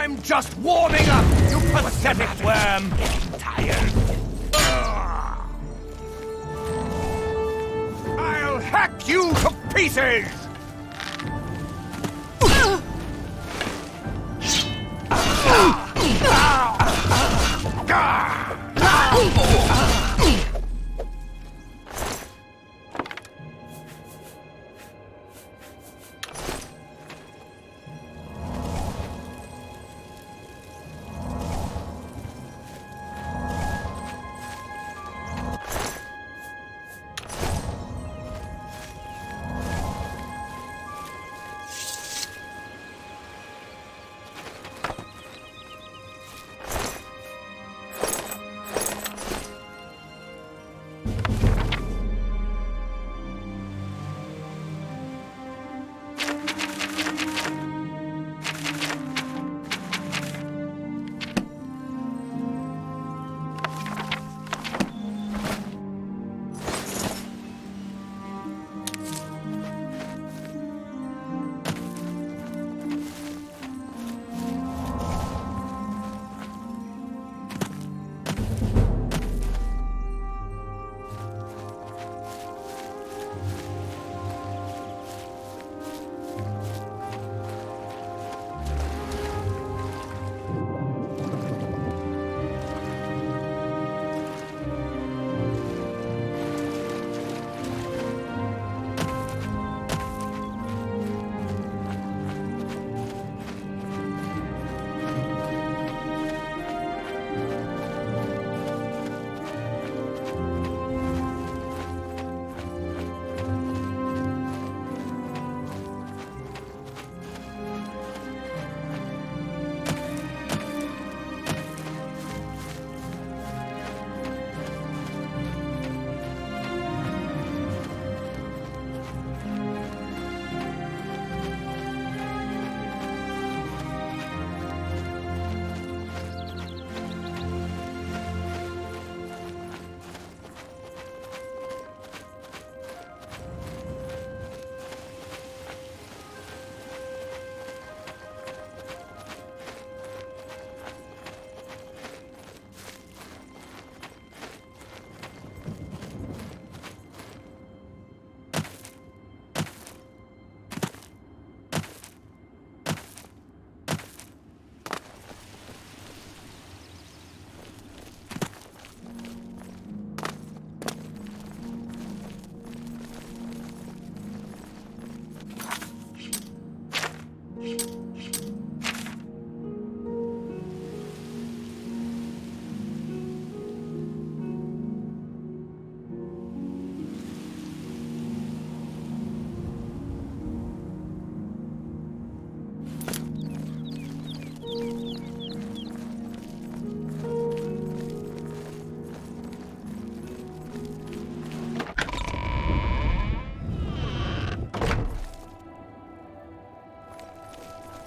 I'm just warming up, you pathetic worm! Getting tired. I'll hack you to pieces!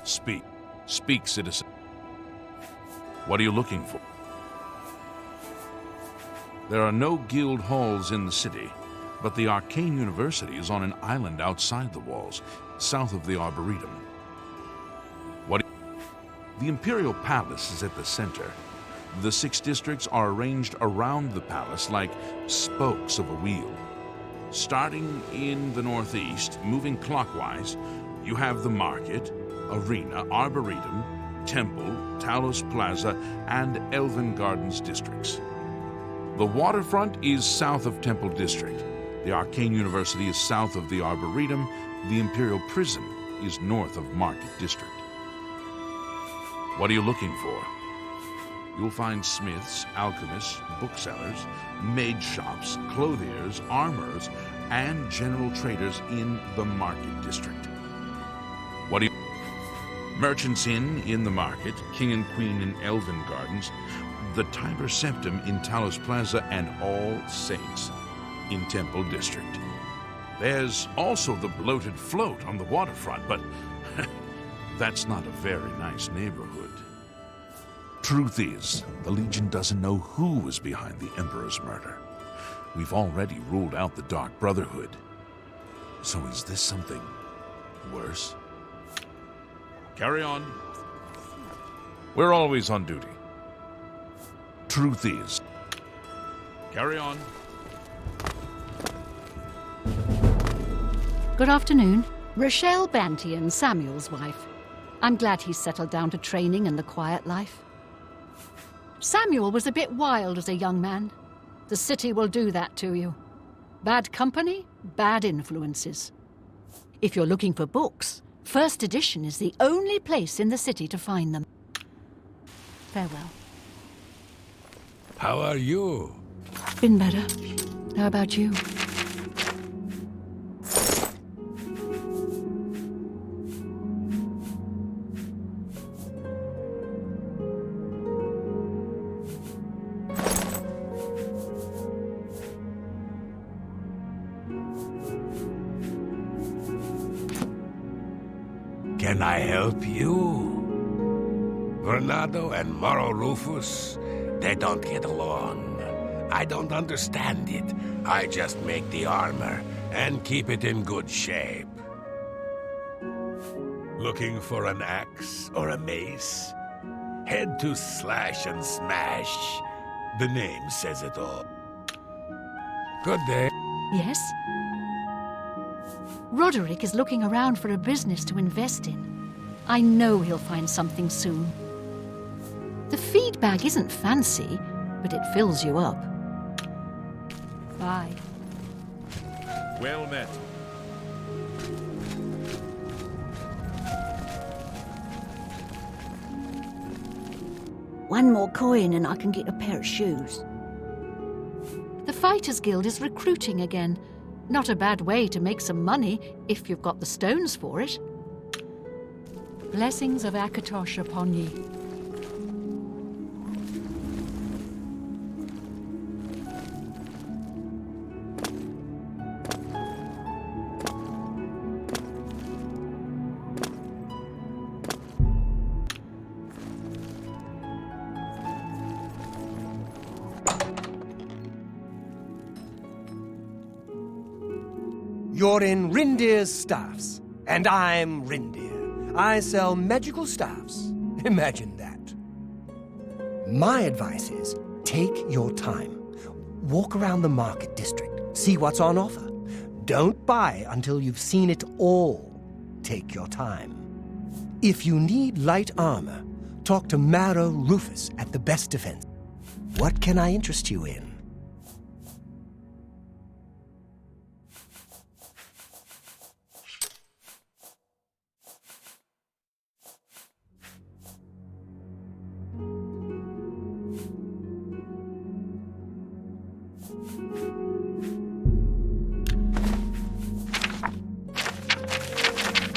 Speak. Speak, citizen. What are you looking for? There are no guild halls in the city, but the Arcane University is on an island outside the walls, south of the Arboretum. The Imperial Palace is at the center. The 6 districts are arranged around the palace like spokes of a wheel. Starting in the northeast, moving clockwise, you have the Market, Arena, Arboretum, Temple, Talos Plaza, and Elven Gardens districts. The waterfront is south of Temple District. The Arcane University is south of the Arboretum. The Imperial Prison is north of Market District. What are you looking for? You'll find smiths, alchemists, booksellers, maid shops, clothiers, armorers, and general traders in the Market District. What do you... Merchants Inn in the Market, King and Queen in Elven Gardens, the Tiber Septim in Talos Plaza, and All Saints in Temple District. There's also the Bloated Float on the waterfront, but that's not a very nice neighborhood. Truth is, the Legion doesn't know who was behind the Emperor's murder. We've already ruled out the Dark Brotherhood. So is this something worse? Carry on. We're always on duty. Truth is... Carry on. Good afternoon. Rochelle Bantian, Samuel's wife. I'm glad he's settled down to training and the quiet life. Samuel was a bit wild as a young man. The city will do that to you. Bad company, bad influences. If you're looking for books, First Edition is the only place in the city to find them. Farewell. How are you? Been better. How about you? Can I help you? Bernardo and Moro Rufus, they don't get along. I don't understand it. I just make the armor and keep it in good shape. Looking for an axe or a mace? Head to Slash and Smash. The name says it all. Good day. Yes? Roderick is looking around for a business to invest in. I know he'll find something soon. The feed bag isn't fancy, but it fills you up. Bye. Well met. One more coin and I can get a pair of shoes. The Fighters Guild is recruiting again. Not a bad way to make some money if you've got the stones for it. Blessings of Akatosh upon ye. You're in Rindir's Staffs, and I'm Rindir. I sell magical staffs. Imagine that. My advice is, take your time. Walk around the market district, see what's on offer. Don't buy until you've seen it all. Take your time. If you need light armor, talk to Maro Rufus at the Best Defense. What can I interest you in?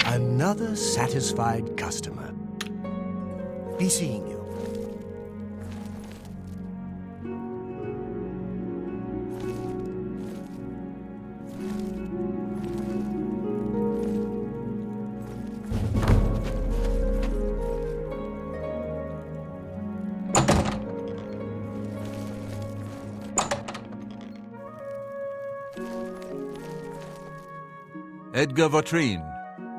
Another satisfied customer. Be seeing you. Edgar Vautrin,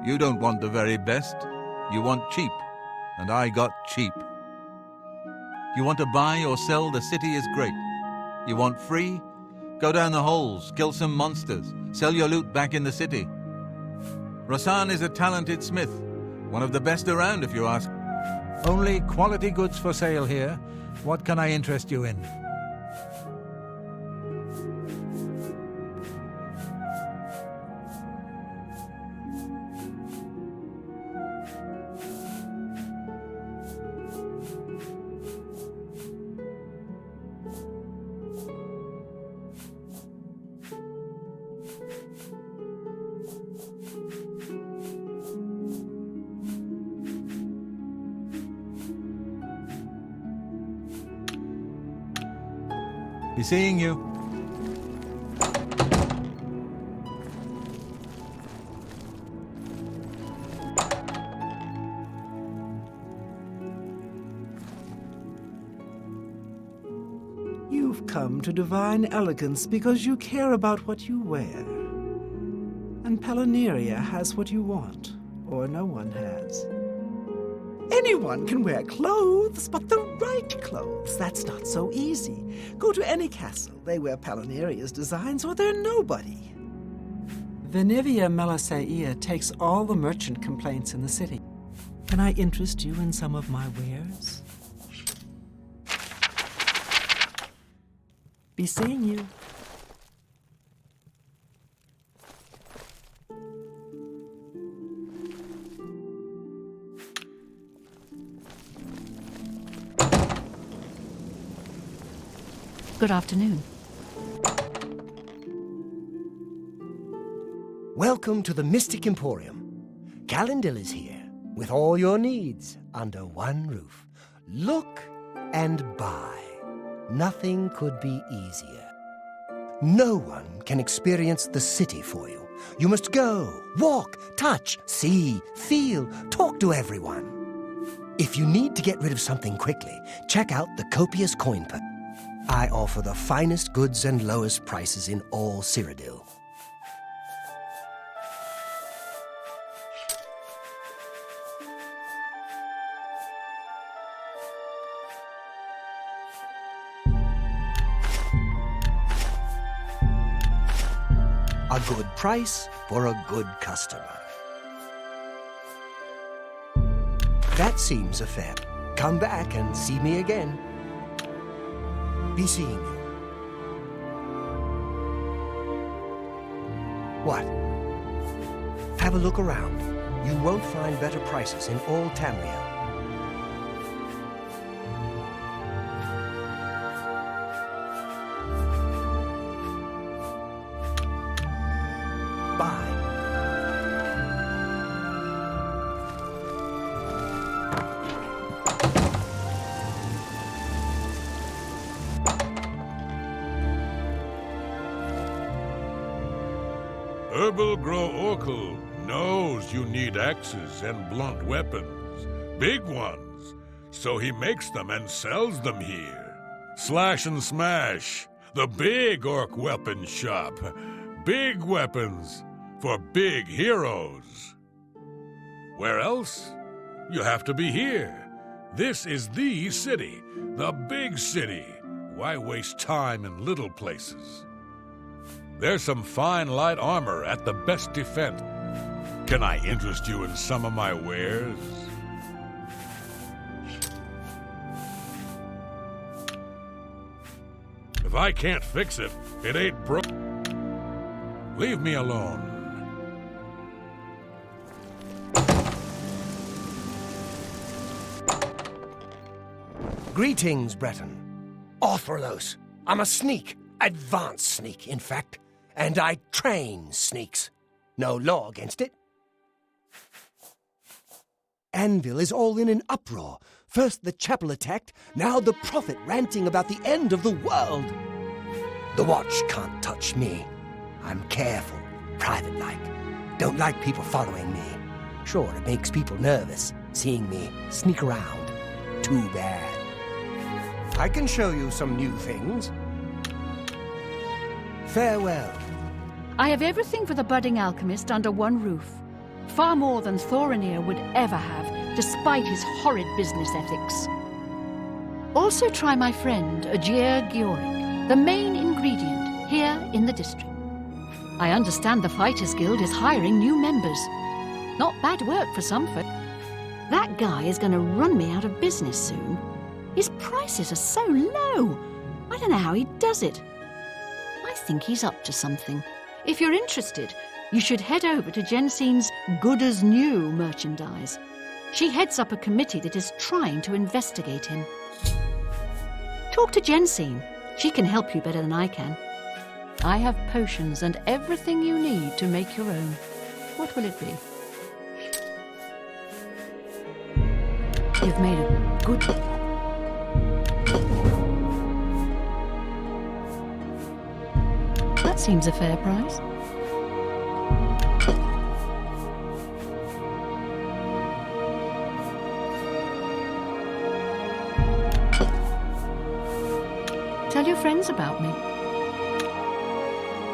you don't want the very best. You want cheap, and I got cheap. You want to buy or sell, the city is great. You want free? Go down the holes, kill some monsters, sell your loot back in the city. Rasan is a talented smith, one of the best around if you ask. Only quality goods for sale here. What can I interest you in? Be seeing you. You've come to divine elegance because you care about what you wear. And Palaneria has what you want, or no one has. Anyone can wear clothes, but the right clothes, that's not so easy. Go to any castle, they wear Palaneria's designs, or they're nobody. Venivia Melisaea takes all the merchant complaints in the city. Can I interest you in some of my wares? Be seeing you. Good afternoon. Welcome to the Mystic Emporium. Calendil is here, with all your needs under one roof. Look and buy. Nothing could be easier. No one can experience the city for you. You must go, walk, touch, see, feel, talk to everyone. If you need to get rid of something quickly, check out the copious coin purse. I offer the finest goods and lowest prices in all Cyrodiil. A good price for a good customer. That seems a fair. Come back and see me again. Be seeing you. What? Have a look around. You won't find better prices in all Tamriel. Bye. Herbal Grow Orkel knows you need axes and blunt weapons, big ones, so he makes them and sells them here. Slash and Smash, the big orc weapon shop. Big weapons for big heroes. Where else? You have to be here. This is the city, the big city. Why waste time in little places? There's some fine light armor at the best defense. Can I interest you in some of my wares? If I can't fix it, it ain't broke. Leave me alone. Greetings, Breton. Orthrolos. I'm a sneak. Advanced sneak, in fact. And I train sneaks. No law against it. Anvil is all in an uproar. First the chapel attacked, now the prophet ranting about the end of the world. The watch can't touch me. I'm careful, private-like. Don't like people following me. Sure, it makes people nervous, seeing me sneak around. Too bad. I can show you some new things. Farewell. I have everything for the budding alchemist under one roof. Far more than Thorinir would ever have, despite his horrid business ethics. Also try my friend, Ajir Giorik, the main ingredient here in the district. I understand the Fighters Guild is hiring new members. Not bad work for some folk. That guy is going to run me out of business soon. His prices are so low. I don't know how he does it. I think he's up to something. If you're interested, you should head over to Jensine's Good as New merchandise. She heads up a committee that is trying to investigate him. Talk to Jensine. She can help you better than I can. I have potions and everything you need to make your own. What will it be? You've made a good... That seems a fair price. Tell your friends about me.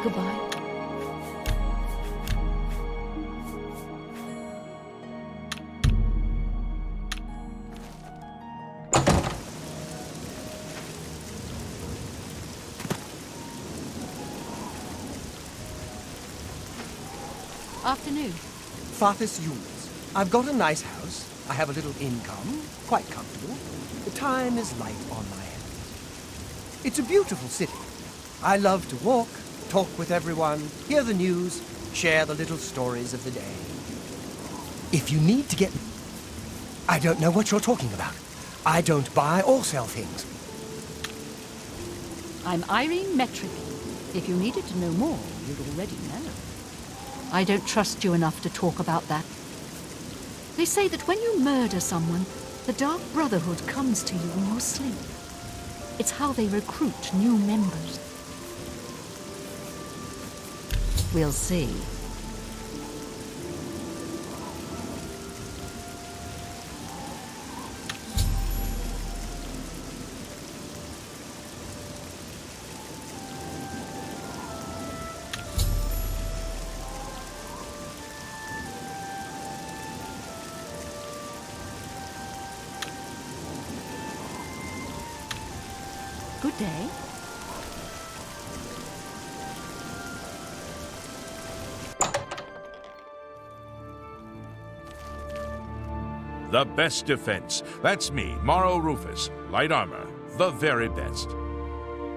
Goodbye. Afternoon. Fathis Yules. I've got a nice house. I have a little income. Quite comfortable. The time is light on my hands. It's a beautiful city. I love to walk, talk with everyone, hear the news, share the little stories of the day. If you need to get... I don't know what you're talking about. I don't buy or sell things. I'm Irene Metric. If you needed to know more, you'd already know. I don't trust you enough to talk about that. They say that when you murder someone, the Dark Brotherhood comes to you in your sleep. It's how they recruit new members. We'll see. Good day. The best defense. That's me, Morrow Rufus. Light armor. The very best.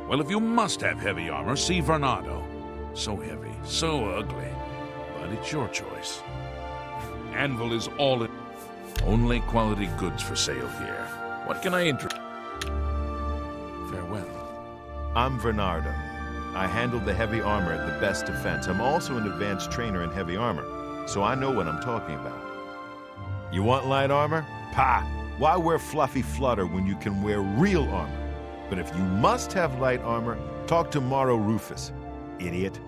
Well, if you must have heavy armor, see Vernado. So heavy, so ugly. But it's your choice. Anvil is all in. Only quality goods for sale here. What can I interest? Farewell. I'm Bernardo. I handle the heavy armor at the best defense. I'm also an advanced trainer in heavy armor, so I know what I'm talking about. You want light armor? Pah! Why wear fluffy flutter when you can wear real armor? But if you must have light armor, talk to Morrow Rufus, idiot.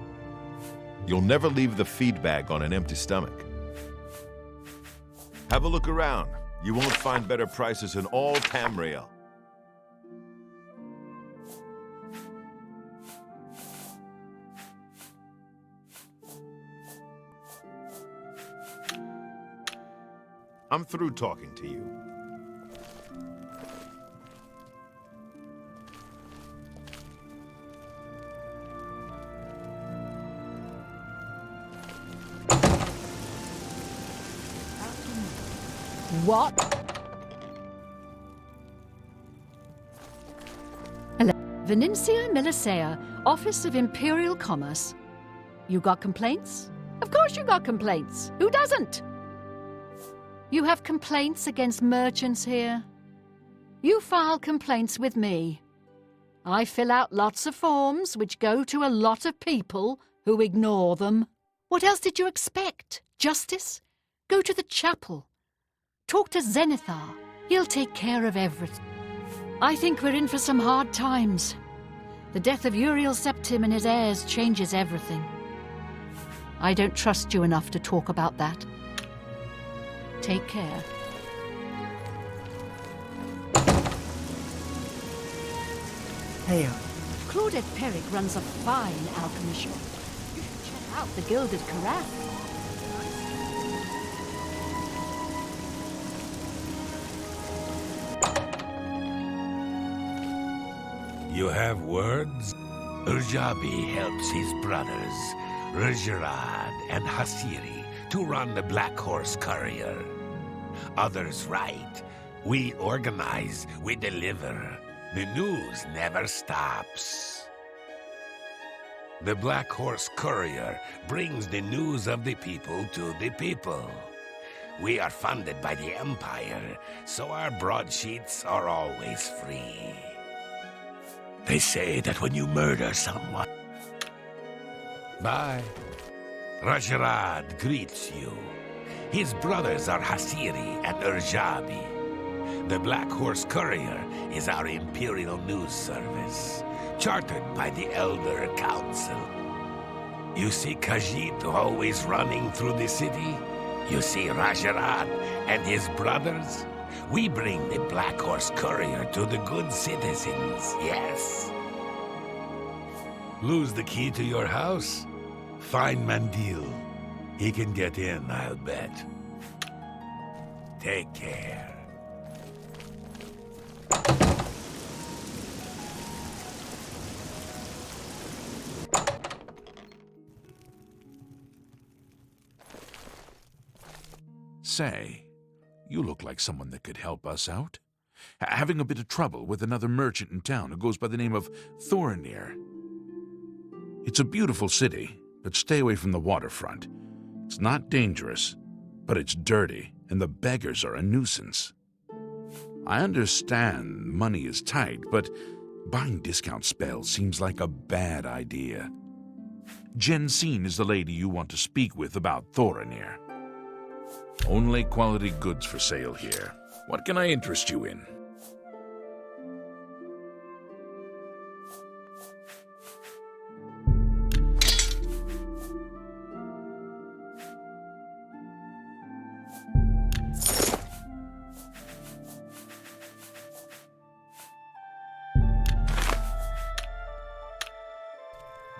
You'll never leave the feed bag on an empty stomach. Have a look around. You won't find better prices in all Tamriel. I'm through talking to you. What? Hello. Venencia Melisea, Office of Imperial Commerce. You got complaints? Of course you got complaints. Who doesn't? You have complaints against merchants here? You file complaints with me. I fill out lots of forms which go to a lot of people who ignore them. What else did you expect? Justice? Go to the chapel. Talk to Zenithar. He'll take care of everything. I think we're in for some hard times. The death of Uriel Septim and his heirs changes everything. I don't trust you enough to talk about that. Take care. Hey, Claudette Perrick runs a fine alchemy shop. You should check Out the gilded carafe. You have words? Urjabi helps his brothers, Rajarad and Hasiri, to run the Black Horse Courier. Others write. We organize, we deliver. The news never stops. The Black Horse Courier brings the news of the people to the people. We are funded by the Empire, so our broadsheets are always free. They say that when you murder someone... Bye. Rajarad greets you. His brothers are Hasiri and Urjabi. The Black Horse Courier is our Imperial News Service, chartered by the Elder Council. You see Khajiit always running through the city? You see Rajarad and his brothers? We bring the Black Horse Courier to the good citizens, yes. Lose the key to your house? Find Mandil. He can get in, I'll bet. Take care. Say, you look like someone that could help us out. Having a bit of trouble with another merchant in town who goes by the name of Thorinir. It's a beautiful city, but stay away from the waterfront. It's not dangerous, but it's dirty, and the beggars are a nuisance. I understand money is tight, but buying discount spells seems like a bad idea. Jensine is the lady you want to speak with about Thorinir. Only quality goods for sale here. What can I interest you in?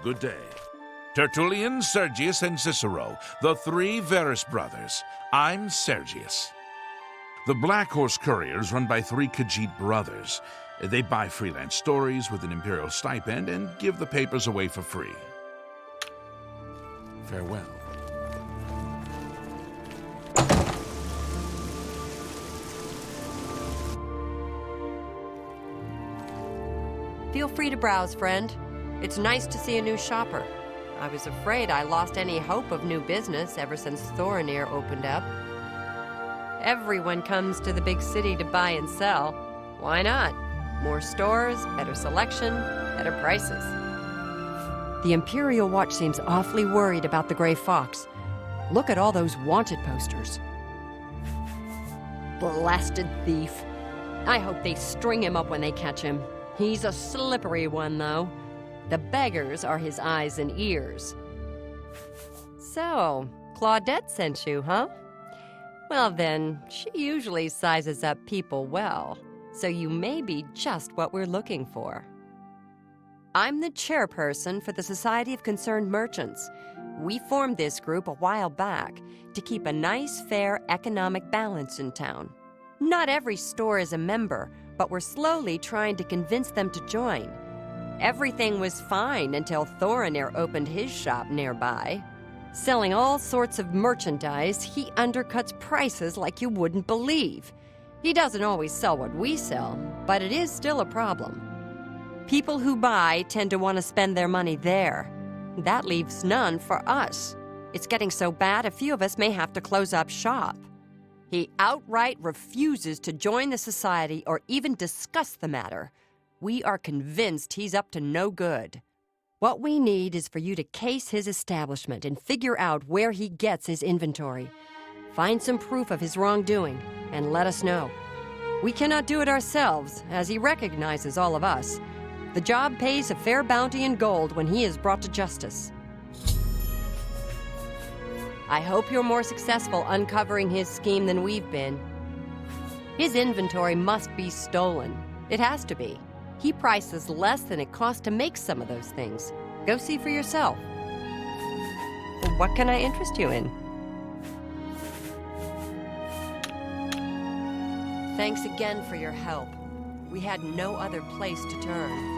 Good day. Tertullian, Sergius, and Cicero, the three Verus brothers. I'm Sergius. The Black Horse Courier is run by three Khajiit brothers. They buy freelance stories with an imperial stipend and give the papers away for free. Farewell. Feel free to browse, friend. It's nice to see a new shopper. I was afraid I lost any hope of new business ever since Thorinir opened up. Everyone comes to the big city to buy and sell. Why not? More stores, better selection, better prices. The Imperial Watch seems awfully worried about the Gray Fox. Look at all those wanted posters. Blasted thief. I hope they string him up when they catch him. He's a slippery one, though. The beggars are his eyes and ears. So, Claudette sent you, huh? Well then, she usually sizes up people well, so you may be just what we're looking for. I'm the chairperson for the Society of Concerned Merchants. We formed this group a while back to keep a nice, fair economic balance in town. Not every store is a member, but we're slowly trying to convince them to join. Everything was fine until Thorinir opened his shop nearby. Selling all sorts of merchandise, he undercuts prices like you wouldn't believe. He doesn't always sell what we sell, but it is still a problem. People who buy tend to want to spend their money there. That leaves none for us. It's getting so bad a few of us may have to close up shop. He outright refuses to join the society or even discuss the matter. We are convinced he's up to no good. What we need is for you to case his establishment and figure out where he gets his inventory. Find some proof of his wrongdoing and let us know. We cannot do it ourselves, as he recognizes all of us. The job pays a fair bounty in gold when he is brought to justice. I hope you're more successful uncovering his scheme than we've been. His inventory must be stolen. It has to be. He prices less than it costs to make some of those things. Go see for yourself. What can I interest you in? Thanks again for your help. We had no other place to turn.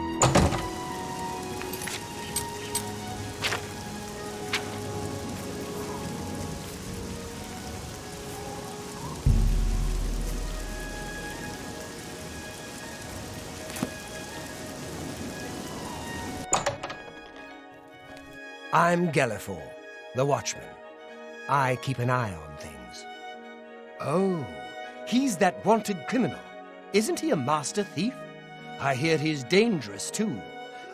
I'm Gellifor, the Watchman. I keep an eye on things. Oh, he's that wanted criminal. Isn't he a master thief? I hear he's dangerous, too.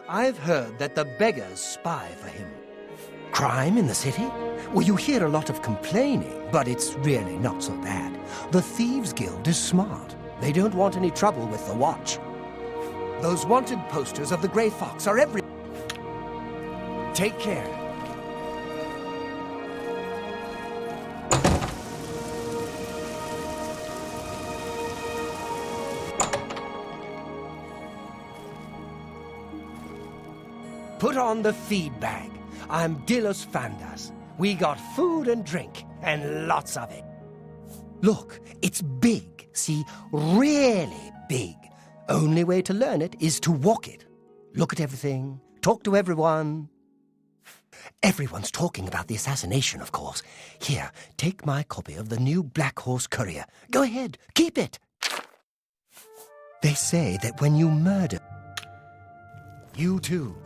I've heard that the beggars spy for him. Crime in the city? Well, you hear a lot of complaining, but it's really not so bad. The Thieves' Guild is smart. They don't want any trouble with the Watch. Those wanted posters of the Grey Fox are every... Take care. Put on the feed bag. I'm Dilos Fandas. We got food and drink, and lots of it. Look, it's big, see? Really big. Only way to learn it is to walk it. Look at everything, talk to everyone. Everyone's talking about the assassination, of course. Here, take my copy of the new Black Horse Courier. Go ahead, keep it. They say that when you murder... You too.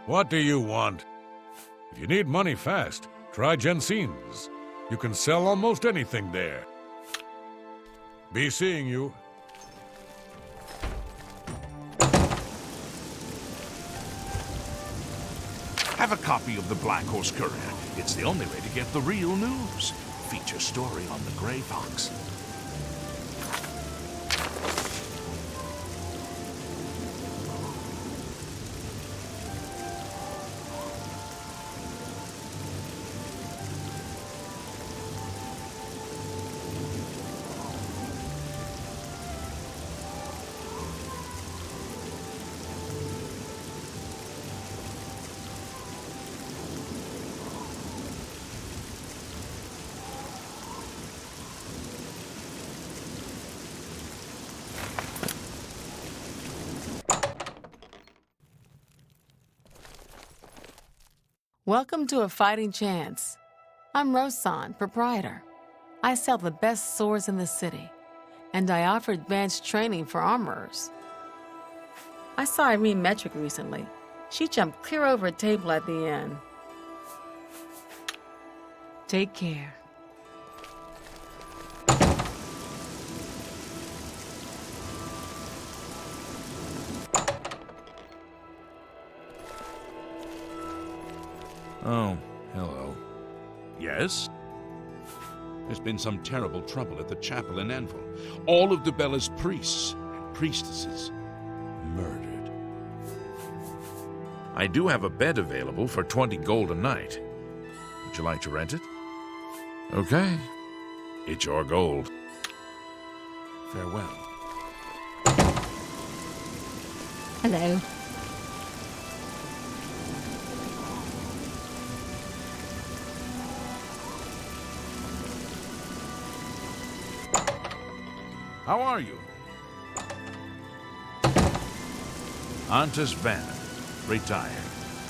What do you want? If you need money fast, try Jensen's. You can sell almost anything there. Be seeing you. Have a copy of the Black Horse Courier. It's the only way to get the real news. Feature story on the Grey Fox. Welcome to A Fighting Chance. I'm Rosan, proprietor. I sell the best swords in the city, and I offer advanced training for armorers. I saw Irene Metric recently. She jumped clear over a table at the inn. Take care. Oh, hello. Yes? There's been some terrible trouble at the chapel in Anvil. All of Dubella's priests and priestesses murdered. I do have a bed available for 20 gold a night. Would you like to rent it? Okay. It's your gold. Farewell. Hello. How are you? Antus Van, retired.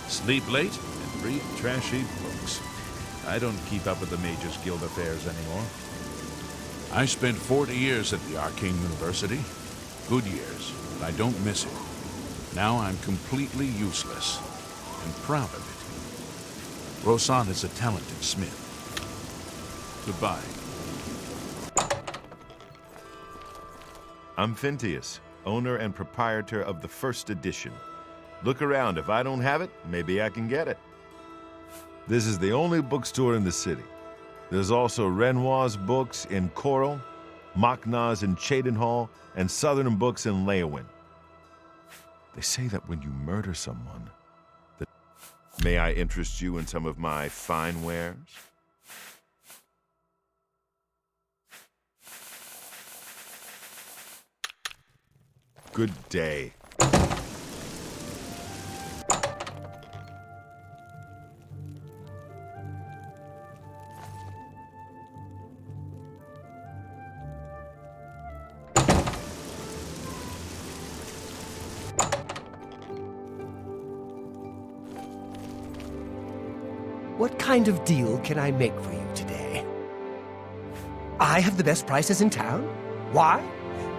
Sleep late and read trashy books. I don't keep up with the Mages Guild affairs anymore. I spent 40 years at the Arcane University. Good years, but I don't miss it. Now I'm completely useless, and proud of it. Rosan is a talented smith. Goodbye. I'm Phintius, owner and proprietor of the first edition. Look around. If I don't have it, maybe I can get it. This is the only bookstore in the city. There's also Renoir's books in Coral, Machna's in Cheydinhall, and Southern books in Leowin. They say that when you murder someone, that... May I interest you in some of my fine wares? Good day. What kind of deal can I make for you today? I have the best prices in town. Why?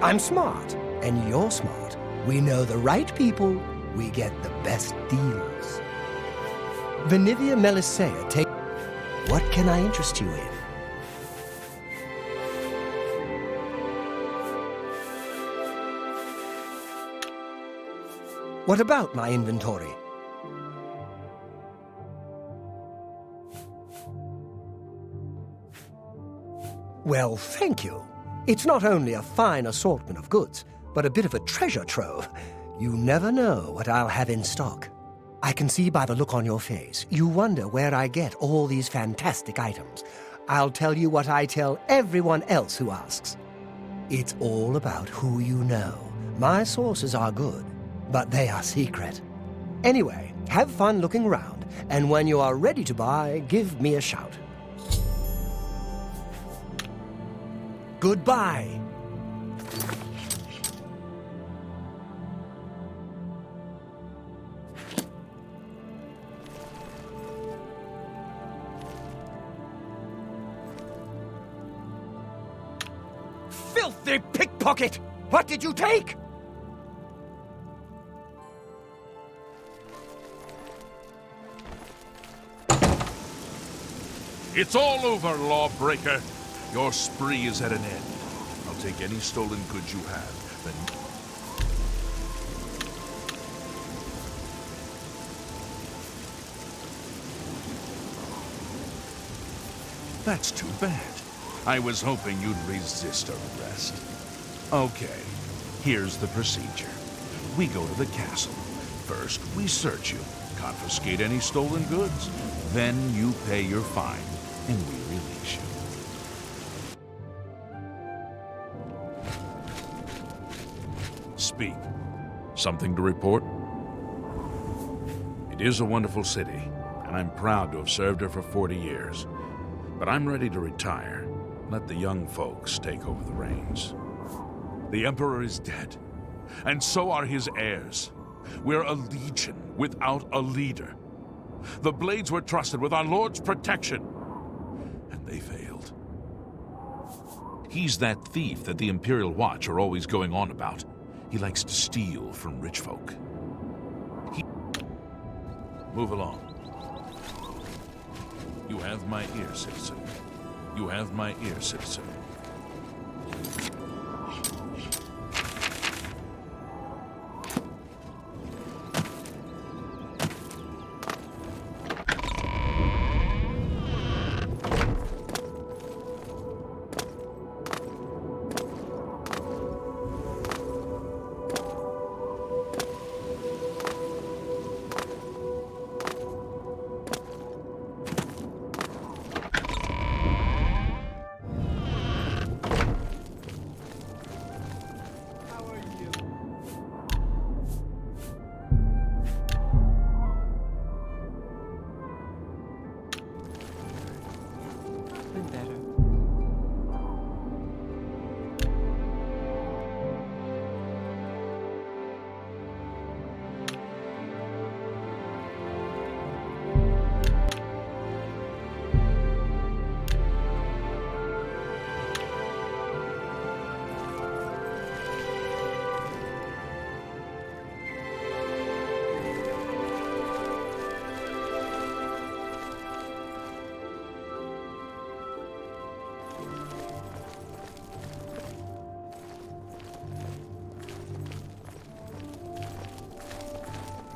I'm smart, and you're smart. We know the right people, we get the best deals. Venivia Melisea, take... What can I interest you in? What about my inventory? Well, thank you. It's not only a fine assortment of goods, but a bit of a treasure trove. You never know what I'll have in stock. I can see by the look on your face, you wonder where I get all these fantastic items. I'll tell you what I tell everyone else who asks. It's all about who you know. My sources are good, but they are secret. Anyway, have fun looking around, and when you are ready to buy, give me a shout. Goodbye. Filthy pickpocket! What did you take? It's all over, lawbreaker. Your spree is at an end. I'll take any stolen goods you have, then... That's too bad. I was hoping you'd resist arrest. Okay, here's the procedure. We go to the castle. First, we search you, confiscate any stolen goods. Then you pay your fine, and we release you. Speak. Something to report? It is a wonderful city, and I'm proud to have served her for 40 years. But I'm ready to retire. Let the young folks take over the reins. The Emperor is dead, and so are his heirs. We're a legion without a leader. The Blades were trusted with our Lord's protection, and they failed. He's that thief that the Imperial Watch are always going on about. He likes to steal from rich folk. Move along. You have my ear, citizen. You have my ear, citizen.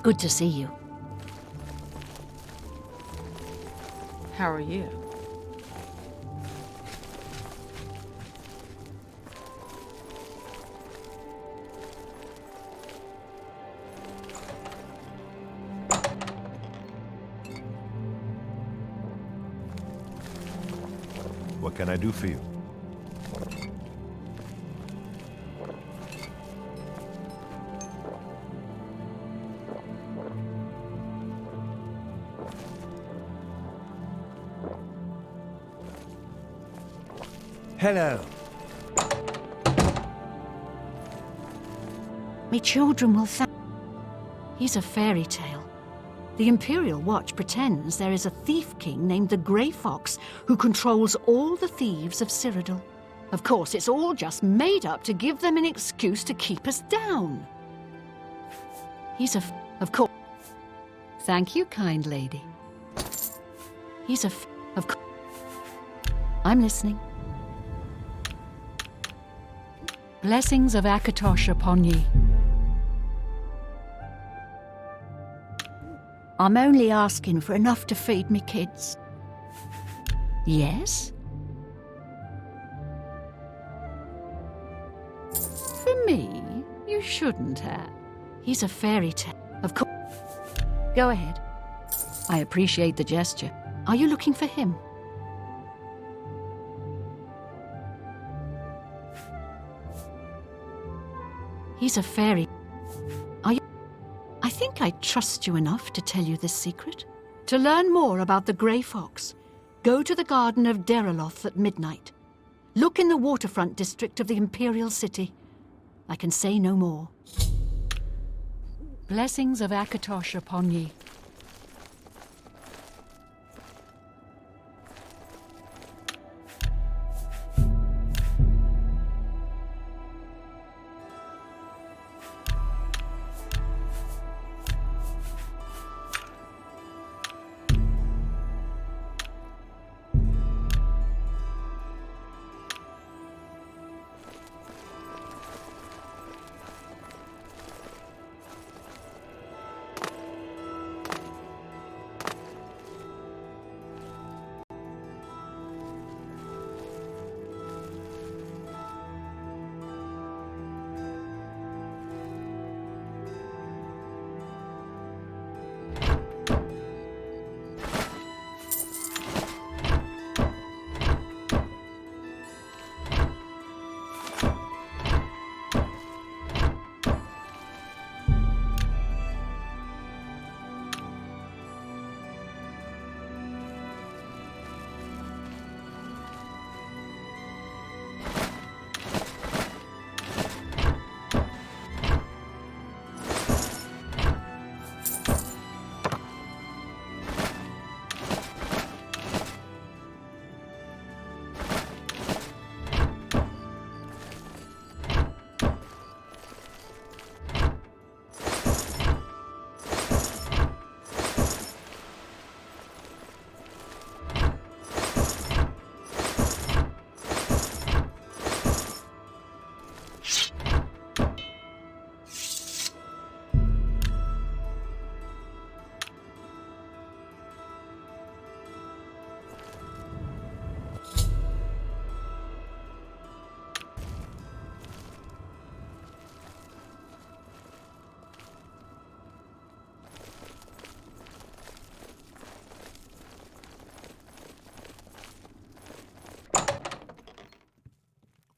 Good to see you. How are you? What can I do for you? Hello. Me children will thank. He's a fairy tale. The Imperial Watch pretends there is a thief king named the Grey Fox who controls all the thieves of Cyrodiil. Of course, it's all just made up to give them an excuse to keep us down. Of course. Thank you, kind lady. Of course. I'm listening. Blessings of Akatosh upon ye. I'm only asking for enough to feed me kids. Yes? For me, you shouldn't have. He's a fairy tale. Of course. Go ahead. I appreciate the gesture. Are you looking for him? He's a fairy. Are you? I think I trust you enough to tell you this secret. To learn more about the Grey Fox, go to the Garden of Deraloth at midnight. Look in the waterfront district of the Imperial City. I can say no more. Blessings of Akatosh upon ye.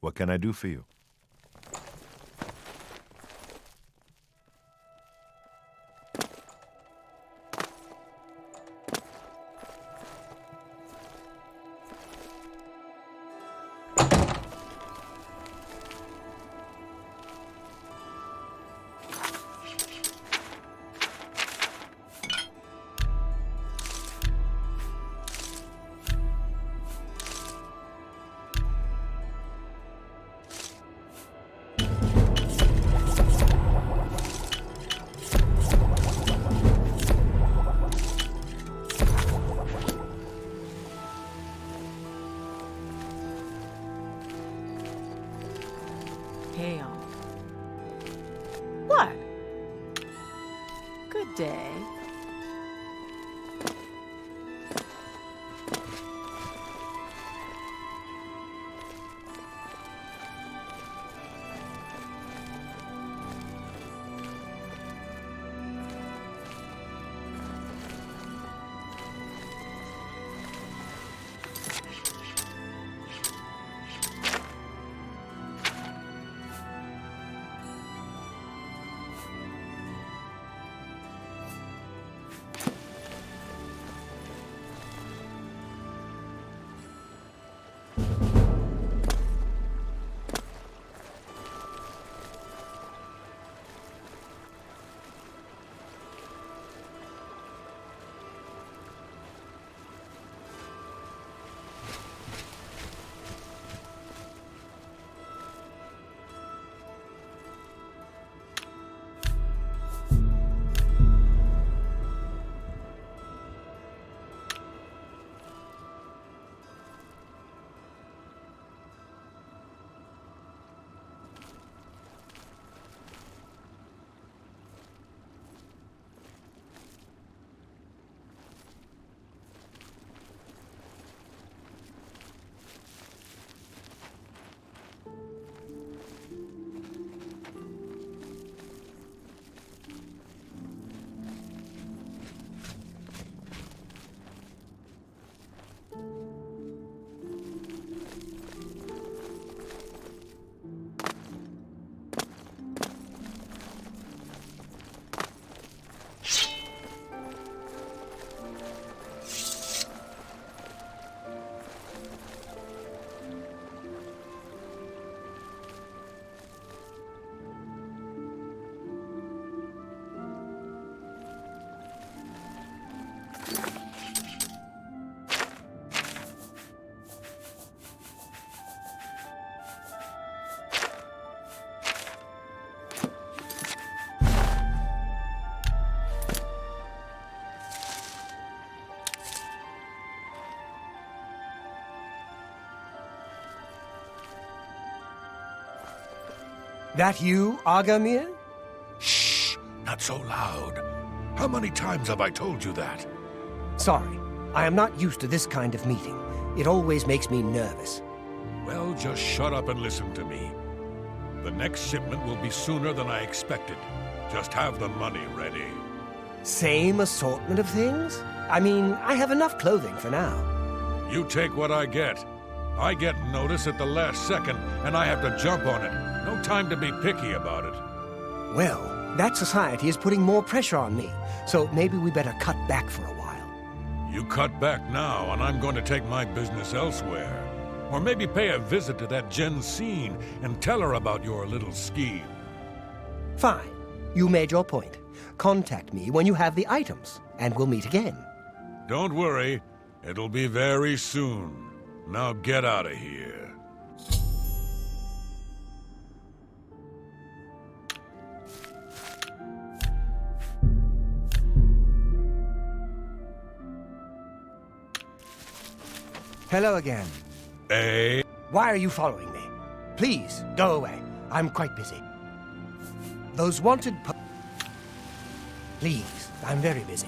What can I do for you? That you, Agamir? Shh! Not so loud. How many times have I told you that? Sorry, I am not used to this kind of meeting. It always makes me nervous. Well, just shut up and listen to me. The next shipment will be sooner than I expected. Just have the money ready. Same assortment of things? I mean, I have enough clothing for now. You take what I get. I get notice at the last second, and I have to jump on it. No time to be picky about it. Well, that society is putting more pressure on me, so maybe we better cut back for a while. You cut back now, and I'm going to take my business elsewhere. Or maybe pay a visit to that Jensine and tell her about your little scheme. Fine. You made your point. Contact me when you have the items, and we'll meet again. Don't worry. It'll be very soon. Now get out of here. Hello again. Hey? Why are you following me? Please, go away. I'm quite busy. Those wanted Please, I'm very busy.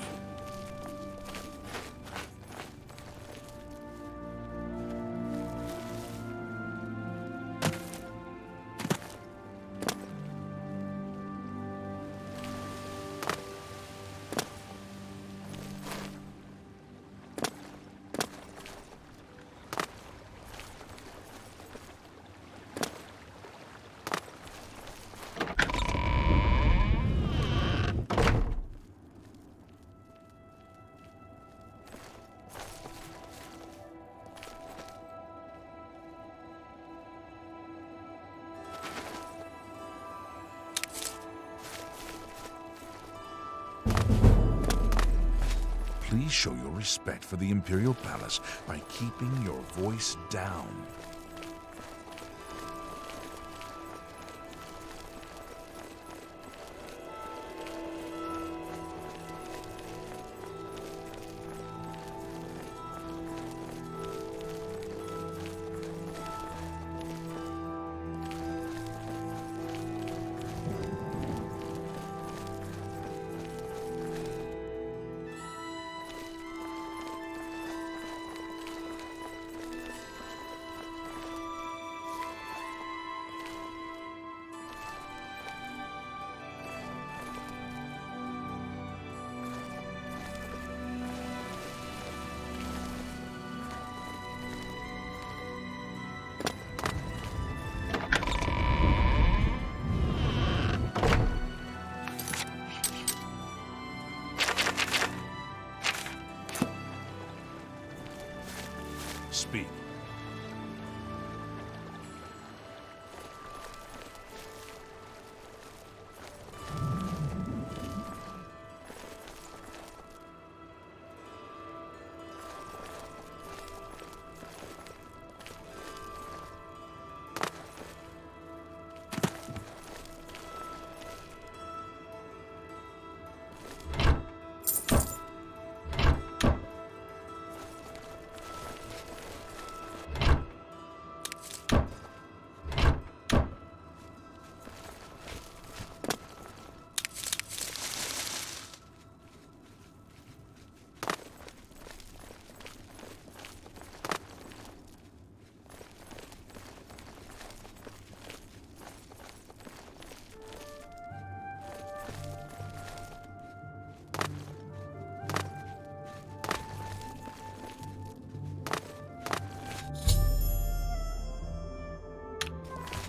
Please show your respect for the Imperial Palace by keeping your voice down. Speak.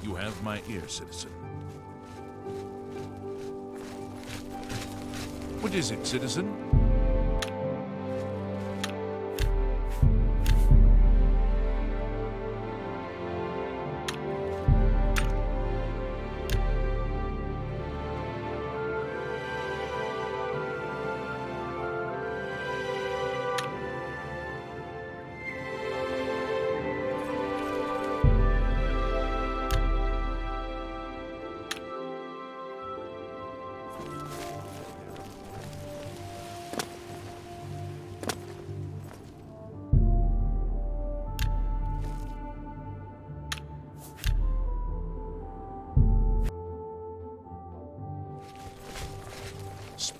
You have my ear, citizen. What is it, citizen?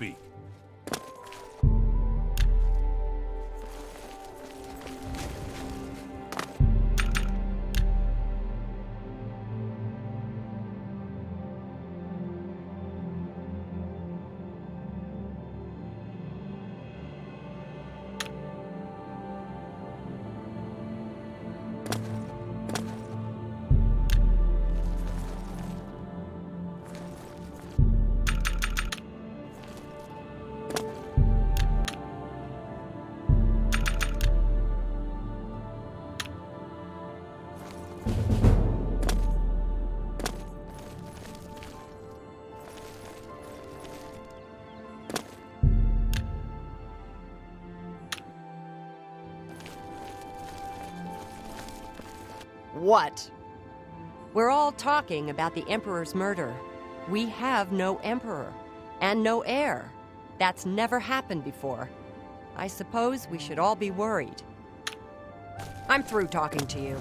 Speak. What? We're all talking about the Emperor's murder. We have no Emperor, and no heir. That's never happened before. I suppose we should all be worried. I'm through talking to you.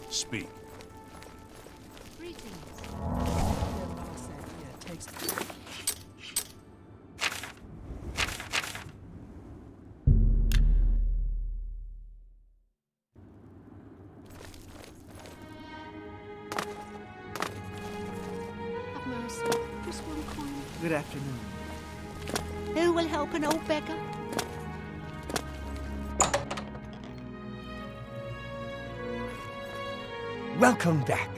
Speak. Have mercy. Just one coin. Good afternoon. Who will help an old beggar? welcome back.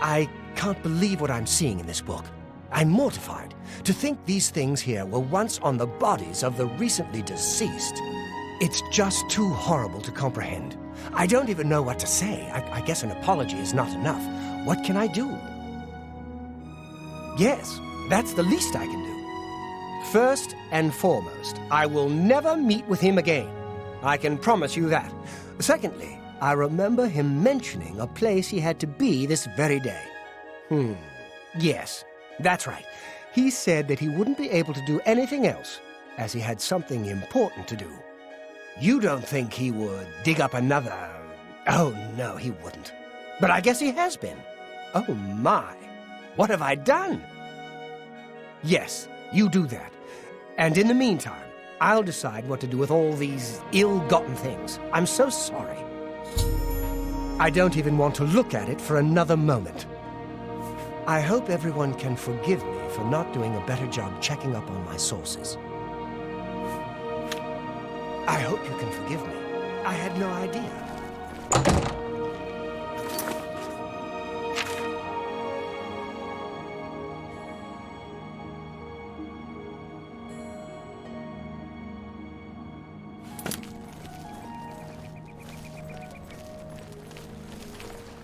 I can't believe what I'm seeing in this book. I'm mortified to think these things here were once on the bodies of the recently deceased. It's just too horrible to comprehend. I don't even know what to say. I guess an apology is not enough. What can I do? Yes, that's the least I can do. First and foremost, I will never meet with him again. I can promise you that. Secondly, I remember him mentioning a place he had to be this very day. Yes, that's right. He said that he wouldn't be able to do anything else, as he had something important to do. You don't think he would dig up another... Oh, no, he wouldn't. But I guess he has been. Oh, my. What have I done? Yes, you do that. And in the meantime, I'll decide what to do with all these ill-gotten things. I'm so sorry. I don't even want to look at it for another moment. I hope everyone can forgive me for not doing a better job checking up on my sources. I hope you can forgive me. I had no idea.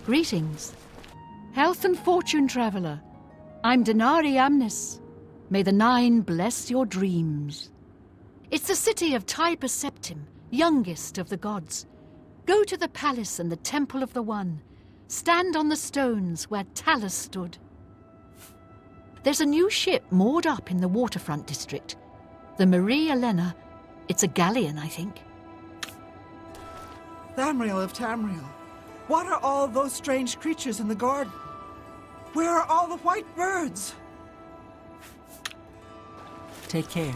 Greetings. Health and fortune traveler. I'm Denari Amnis. May the Nine bless your dreams. It's the city of Tyber Septim, youngest of the gods. Go to the palace and the temple of the One. Stand on the stones where Talus stood. There's a new ship moored up in the waterfront district. The Marie Elena. It's a galleon, I think. Thamriel of Tamriel, what are all those strange creatures in the garden? Where are all the white birds? Take care.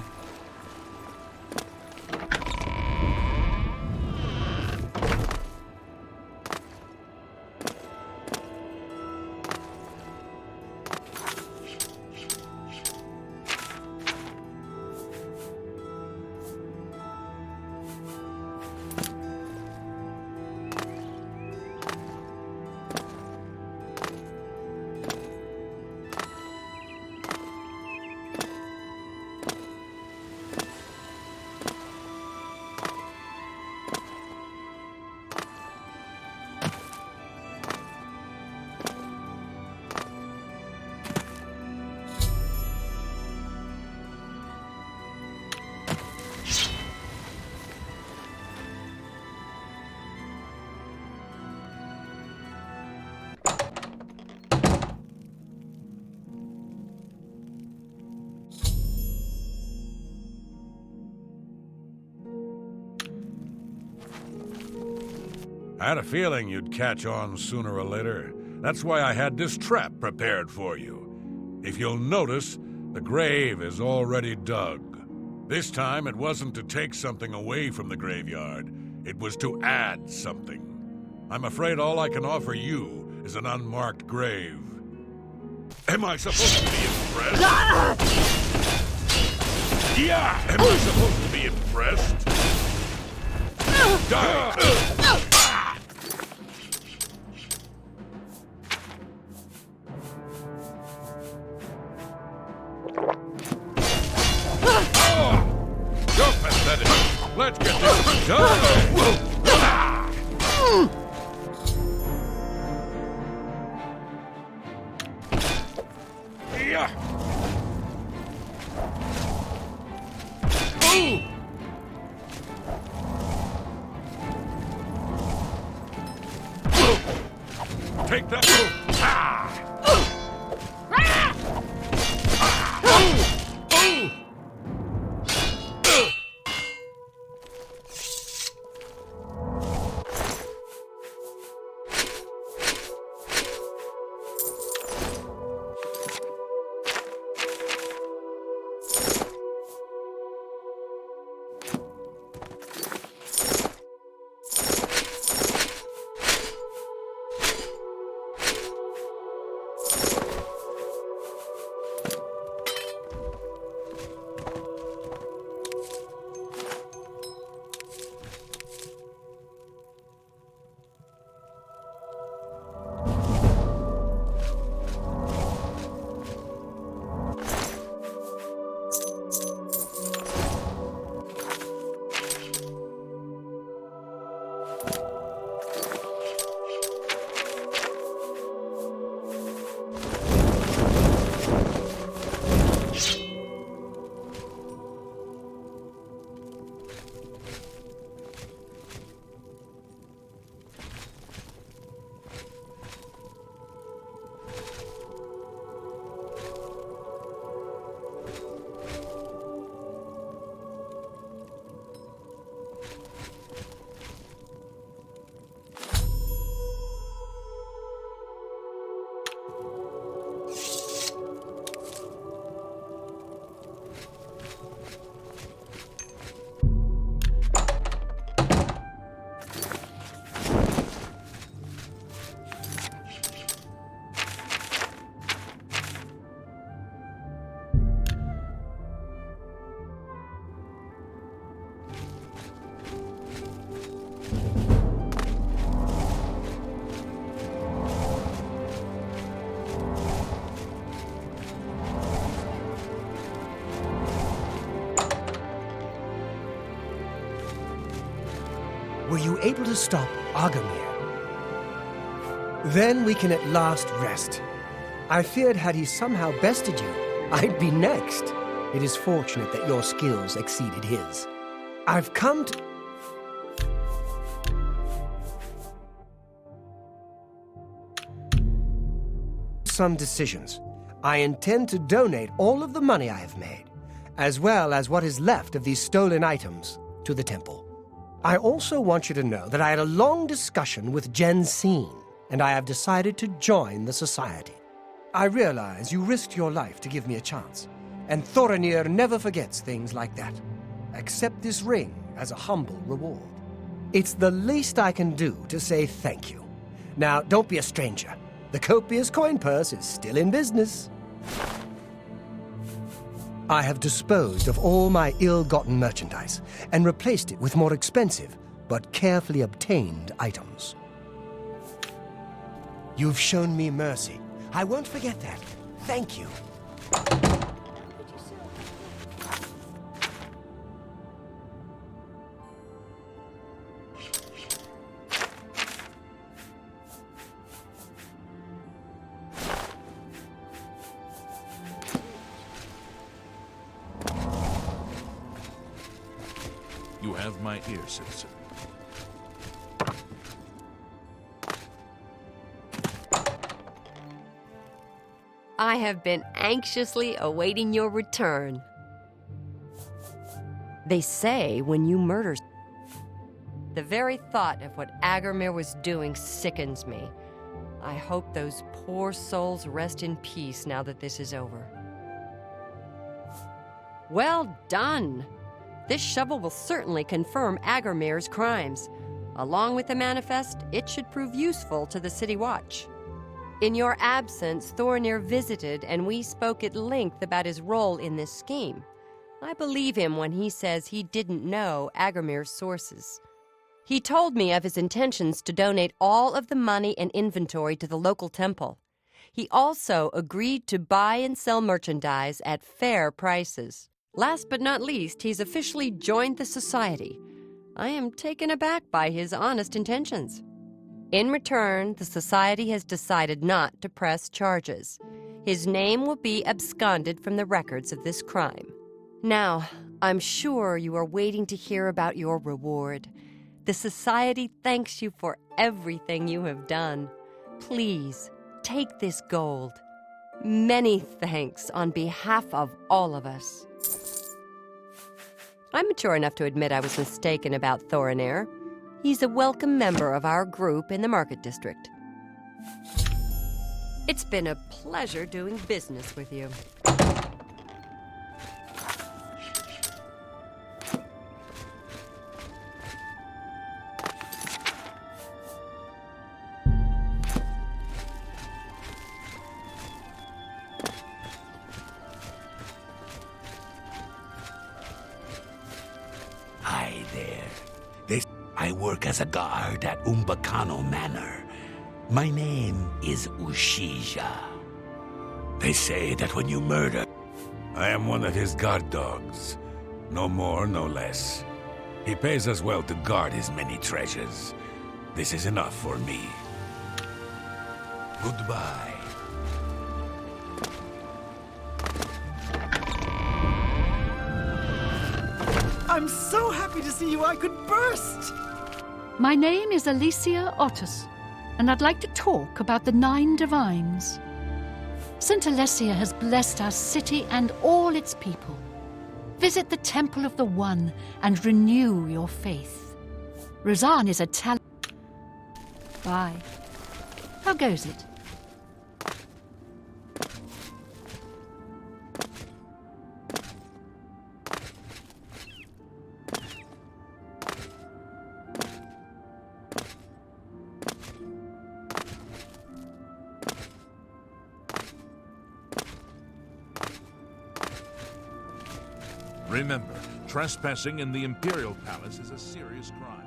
I had a feeling you'd catch on sooner or later. That's why I had this trap prepared for you. If you'll notice, the grave is already dug. This time, it wasn't to take something away from the graveyard. It was to add something. I'm afraid all I can offer you is an unmarked grave. Am I supposed to be impressed? Yeah! Am I supposed to be impressed? Die! You're pathetic. Let's get this done! Yeah! Take that! Were you able to stop Agamir? Then we can at last rest. I feared had he somehow bested you, I'd be next. It is fortunate that your skills exceeded his. I've come to... some decisions. I intend to donate all of the money I have made, as well as what is left of these stolen items, to the temple. I also want you to know that I had a long discussion with Jensine, and I have decided to join the society. I realize you risked your life to give me a chance, and Thorinir never forgets things like that. Accept this ring as a humble reward. It's the least I can do to say thank you. Now, don't be a stranger. The copious coin purse is still in business. I have disposed of all my ill-gotten merchandise and replaced it with more expensive but carefully obtained items. You've shown me mercy. I won't forget that. Thank you. You have my ear, citizen. I have been anxiously awaiting your return. They say when you murder... The very thought of what Agamir was doing sickens me. I hope those poor souls rest in peace now that this is over. Well done! This shovel will certainly confirm Agamir's crimes. Along with the manifest, it should prove useful to the City Watch. In your absence, Thorinir visited, and we spoke at length about his role in this scheme. I believe him when he says he didn't know Agamir's sources. He told me of his intentions to donate all of the money and inventory to the local temple. He also agreed to buy and sell merchandise at fair prices. Last but not least, he's officially joined the society. I am taken aback by his honest intentions. In return, the society has decided not to press charges. His name will be absconded from the records of this crime. Now, I'm sure you are waiting to hear about your reward. The society thanks you for everything you have done. Please, take this gold. Many thanks on behalf of all of us. I'm mature enough to admit I was mistaken about Thorinir. He's a welcome member of our group in the Market District. It's been a pleasure doing business with you. Hi there. I work as a guard at Umbacano Manor. My name is Ushija. They say that when you murder... I am one of his guard dogs. No more, no less. He pays us well to guard his many treasures. This is enough for me. Goodbye. I'm so happy to see you I could burst! My name is Alicia Otis, and I'd like to talk about the 9 Divines. St. Alessia has blessed our city and all its people. Visit the Temple of the One and renew your faith. Rosanne is a talent. Bye. How goes it? Remember, trespassing in the Imperial Palace is a serious crime.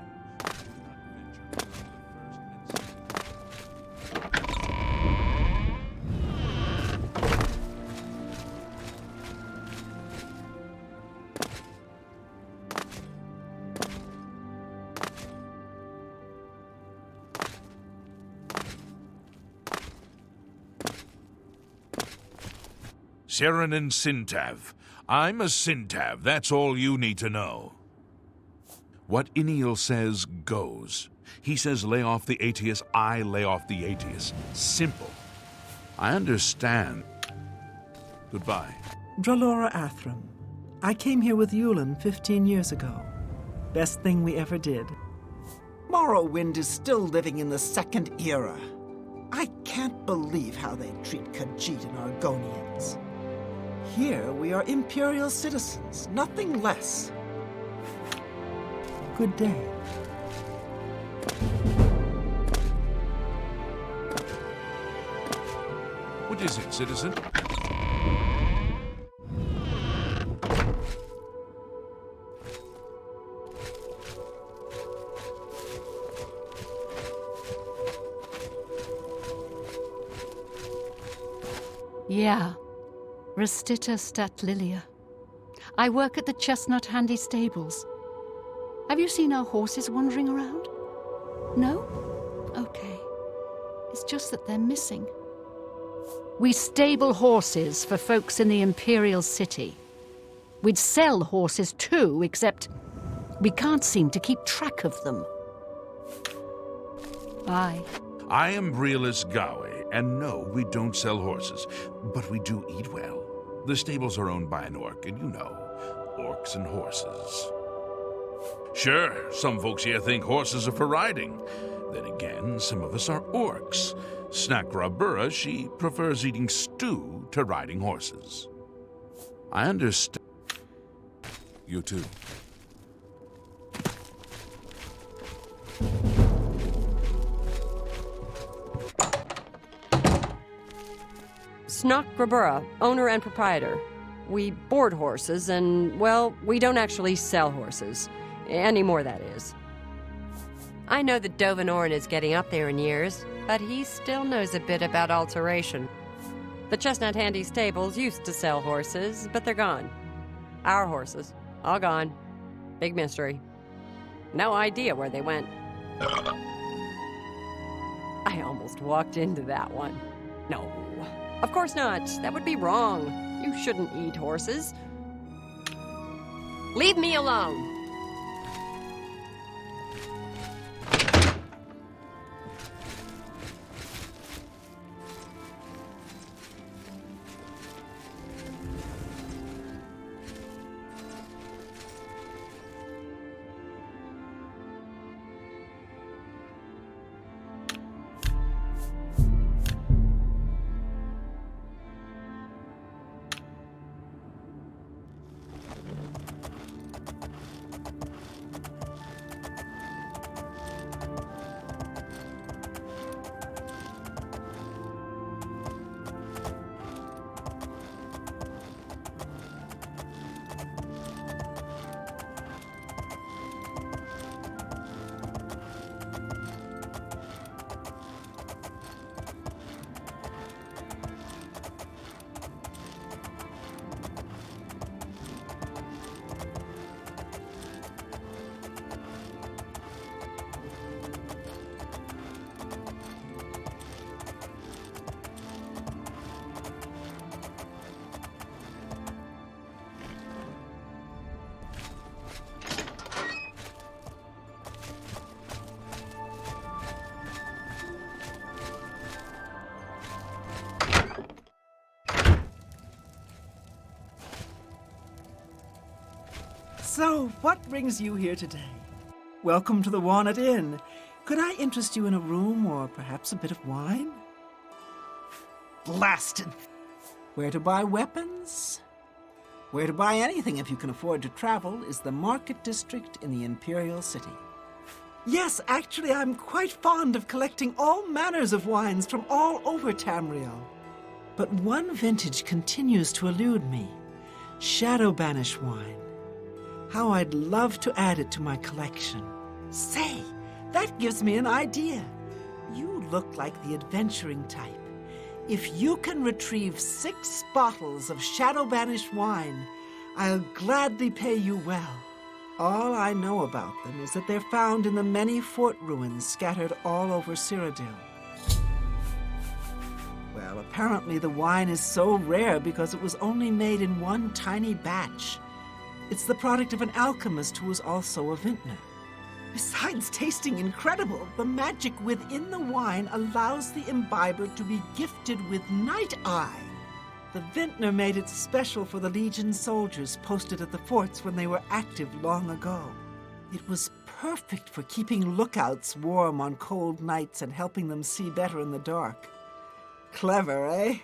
Serenin Sintav. I'm a Sintav. That's all you need to know. What Iniel says goes. He says lay off the Aetius, I lay off the Aetius. Simple. I understand. Goodbye. Dralora Athram. I came here with Yulin 15 years ago. Best thing we ever did. Morrowind is still living in the Second Era. I can't believe how they treat Khajiit and Argonians. Here we are Imperial citizens, nothing less. Good day. What is it, citizen? Yeah. Restita Stat Lilia. I work at the Chestnut Handy Stables. Have you seen our horses wandering around? No? Okay. It's just that they're missing. We stable horses for folks in the Imperial City. We'd sell horses too, except we can't seem to keep track of them. Bye. I am Brelis Gawe, and no, we don't sell horses, but we do eat well. The stables are owned by an orc, and you know, orcs and horses. Sure, some folks here think horses are for riding. Then again, some of us are orcs. Snackrabura, she prefers eating stew to riding horses. I understand. You too. Snock Grabura, owner and proprietor. We board horses and, well, we don't actually sell horses. Anymore, that is. I know that Dovanoran is getting up there in years, but he still knows a bit about alteration. The Chestnut Handy Stables used to sell horses, but they're gone. Our horses, all gone. Big mystery. No idea where they went. I almost walked into that one. No, of course not. That would be wrong. You shouldn't eat horses. Leave me alone. So, what brings you here today? Welcome to the Walnut Inn. Could I interest you in a room or perhaps a bit of wine? Blasted! Where to buy weapons? Where to buy anything if you can afford to travel is the Market District in the Imperial City. Yes, actually, I'm quite fond of collecting all manners of wines from all over Tamriel. But one vintage continues to elude me. Shadow Banish wine. How I'd love to add it to my collection. Say, that gives me an idea. You look like the adventuring type. If you can retrieve 6 bottles of Shadow Banish wine, I'll gladly pay you well. All I know about them is that they're found in the many fort ruins scattered all over Cyrodiil. Well, Well, apparently the wine is so rare because it was only made in one tiny batch. It's the product of an alchemist who was also a vintner. Besides tasting incredible, the magic within the wine allows the imbiber to be gifted with night eye. The vintner made it special for the Legion soldiers posted at the forts when they were active long ago. It was perfect for keeping lookouts warm on cold nights and helping them see better in the dark. Clever, eh?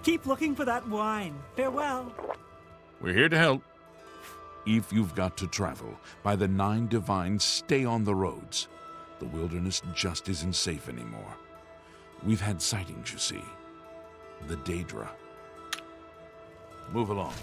Keep looking for that wine. Farewell. We're here to help. If you've got to travel, by the 9 Divines, stay on the roads. The wilderness just isn't safe anymore. We've had sightings, you see. The Daedra. Move along.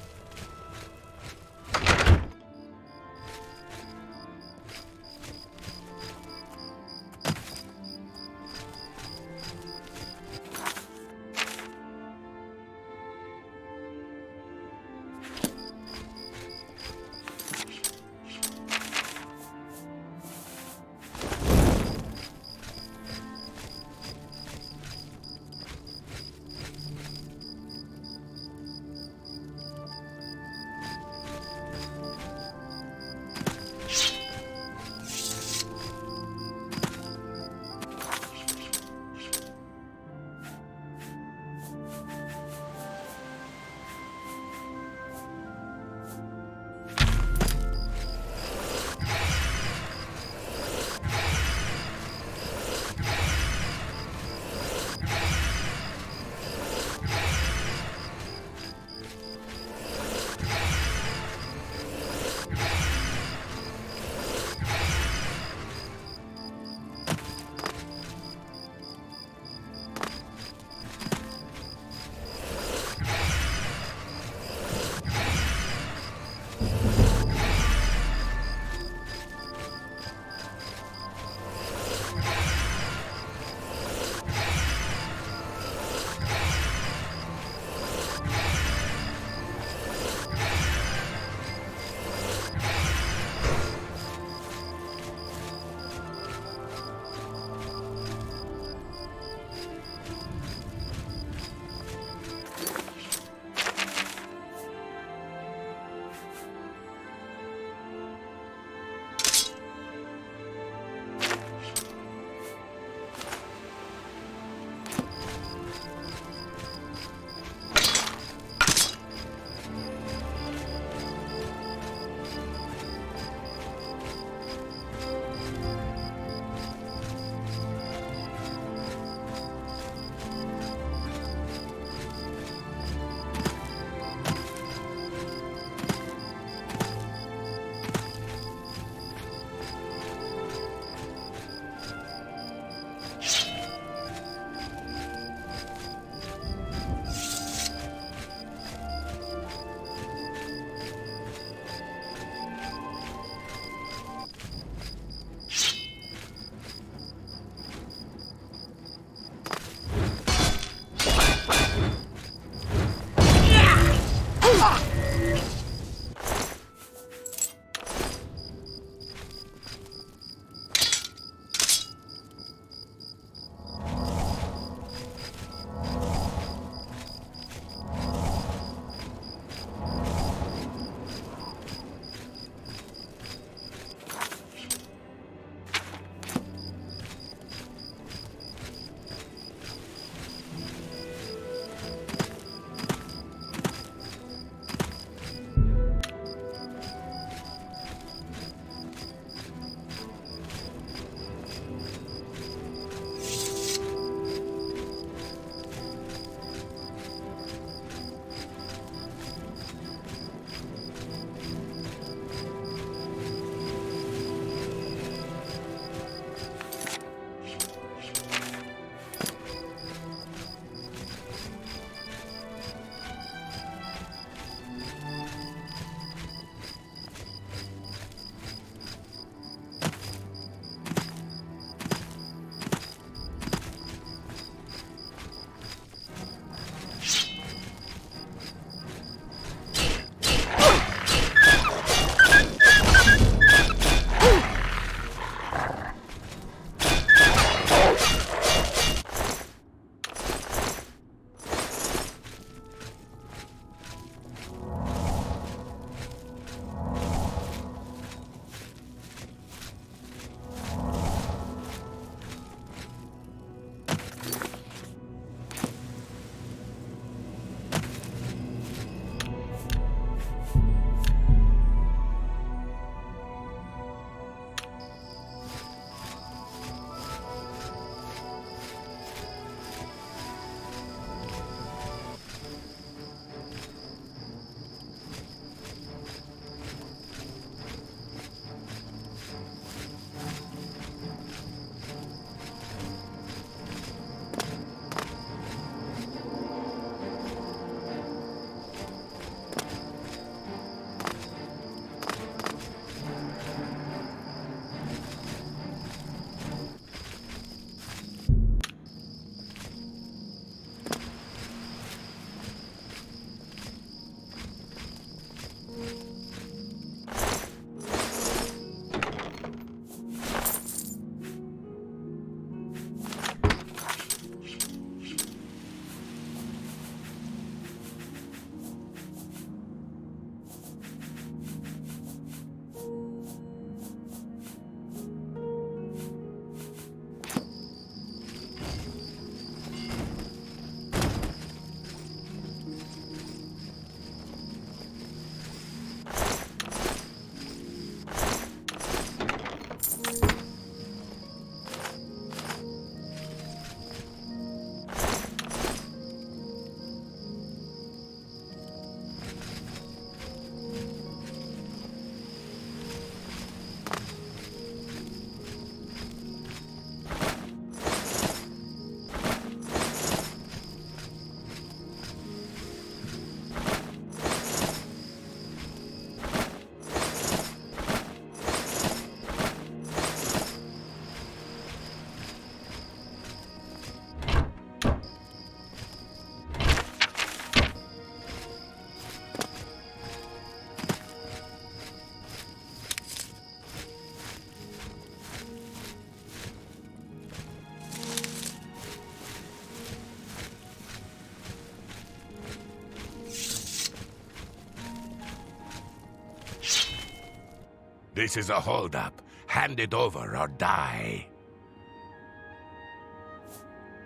This is a holdup. Hand it over or die.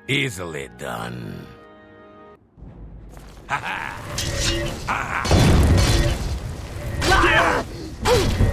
Easily done. Ha ha! Ha ha!